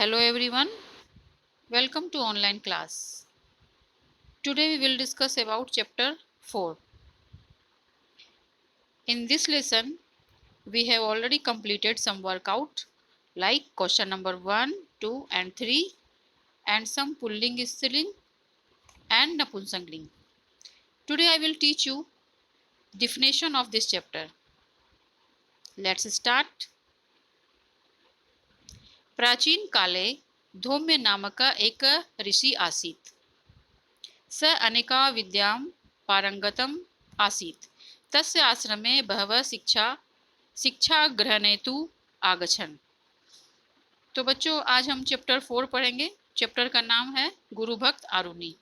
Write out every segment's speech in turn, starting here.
Hello everyone, welcome to online class. Today we will discuss about chapter 4. In this lesson, we have already completed some workout like question number 1, 2 and 3 and some pulling string and napunsangling. Today I will teach you definition of this chapter. Let's start. प्राचीन काले धौम्य नामक एक ऋषि आसीत् स अनेका विद्यां पारंगतम आसीत् तस्य आश्रमे बहवः शिक्षा ग्रहणेतु आगछन्। तो बच्चों आज हम चैप्टर 4 पढ़ेंगे। चैप्टर का नाम है गुरु भक्त आरुणि,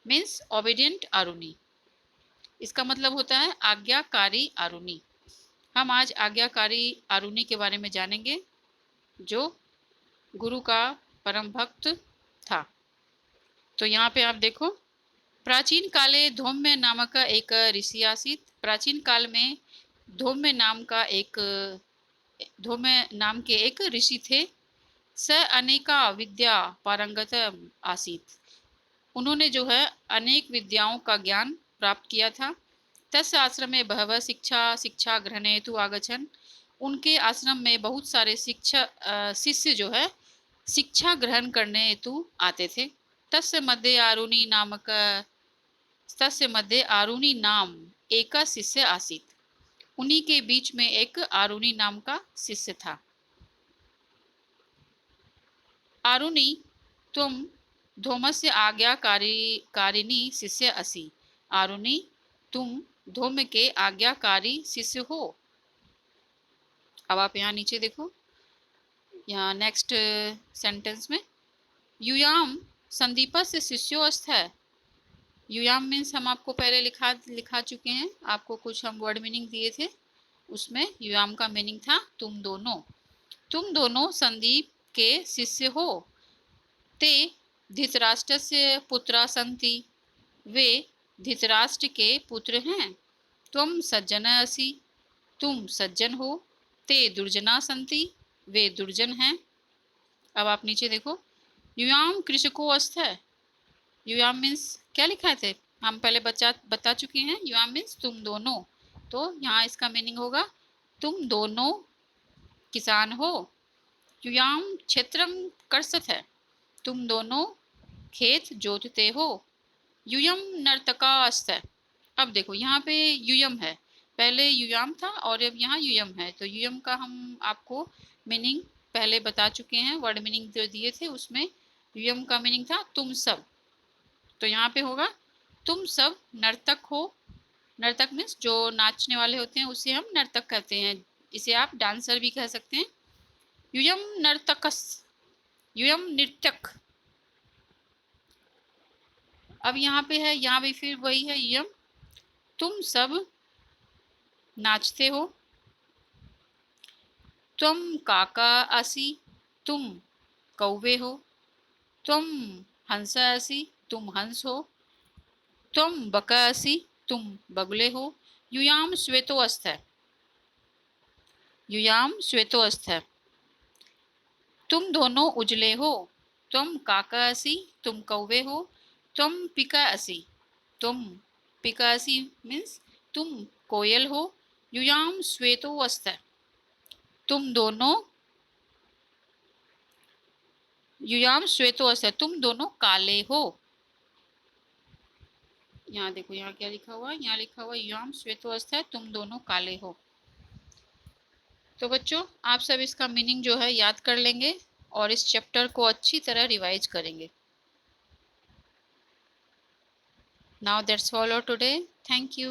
मीन्स ओबीडियंट आरुणि। इसका मतलब होता है आज्ञाकारी आरुणि। हम आज आज्ञाकारी आरुणि के बारे में जानेंगे जो गुरु का परम भक्त था। तो यहाँ पे आप देखो, प्राचीन काले धौम्य नामक एक ऋषि आसीत्। प्राचीन काल में धौम्य नाम के एक ऋषि थे। स अनेका विद्या पारंगत आसीत्, उन्होंने जो है अनेक विद्याओं का ज्ञान प्राप्त किया था। तस् आश्रम में बहवः शिक्षा ग्रहण हेतु आगछन्, उनके आश्रम में बहुत सारे शिष्य जो है शिक्षा ग्रहण करने हेतु आते थे। तस्य मध्ये आरुणि नाम एक शिष्य आसीत्, उन्हीं के बीच में एक आरुणि नाम का शिष्य था। आरुणि तुम धौमस्य आज्ञाकारिणी शिष्य असि। आरुणि तुम धौम्य के आज्ञाकारी शिष्य हो। अब आप यहाँ नीचे देखो, यहाँ नेक्स्ट सेंटेंस में यूयाम संदीपा से शिष्योस्थ है। यूयाम मीन्स हम आपको पहले लिखा चुके हैं, आपको कुछ हम वर्ड मीनिंग दिए थे, उसमें यूयाम का मीनिंग था तुम दोनों संदीप के शिष्य हो। ते धृतराष्ट्र से पुत्रा संति, वे धृतराष्ट्र के पुत्र हैं। तुम सज्जन असि, तुम सज्जन हो। ते दुर्जना संति, वे दुर्जन हैं। अब आप नीचे देखो, यूयाम कृषको अस्थ है। यूयाम मीन्स क्या लिखा थे, हम पहले बता चुके हैं। यूयाम मीन्स तुम दोनों, तो यहाँ इसका मीनिंग होगा तुम दोनों किसान हो। यूयाम क्षेत्रम कर्षत है, तुम दोनों खेत जोतते हो। यूयम नर्तका अस्थ है। अब देखो यहाँ पे यूयम है, पहले यूयाम था और अब यहाँ यूयम है। तो यूयम का हम आपको मीनिंग पहले बता चुके हैं, वर्ड मीनिंग जो दिए थे उसमें यूयम का मीनिंग था तुम सब। तो यहाँ पे होगा तुम सब नर्तक हो। नर्तक मीन्स जो नाचने वाले होते हैं उसे हम नर्तक कहते हैं, इसे आप डांसर भी कह सकते हैं। यूयम नर्तकस, यूयम नृत्यक। अब यहाँ पे है, यहाँ भी फिर वही है यूयम, तुम सब नाचते हो। तुम काका असि, तुम कौवे हो। तुम हंस असि, तुम हंस हो। तुम बक असि, तुम बगुले हो। यूयाम श्वेतो अस्थ है, यूयाम श्वेतो अस्थ है। तुम दोनों उजले हो। तुम काका असि, तुम कौवे हो। तुम पिका असि, तुम पिका असि मीन्स तुम कोयल हो। यूयाम श्वेतो अस्थ है, तुम दोनों यूयाम श्वेतो अस्थ है, तुम दोनों काले हो। यहाँ देखो, यहाँ क्या लिखा हुआ है, यहाँ लिखा हुआ यूयाम श्वेतो अस्थ है, तुम दोनों काले हो। तो बच्चों आप सब इसका मीनिंग जो है याद कर लेंगे और इस चैप्टर को अच्छी तरह रिवाइज करेंगे। Now that's all for today. Thank you.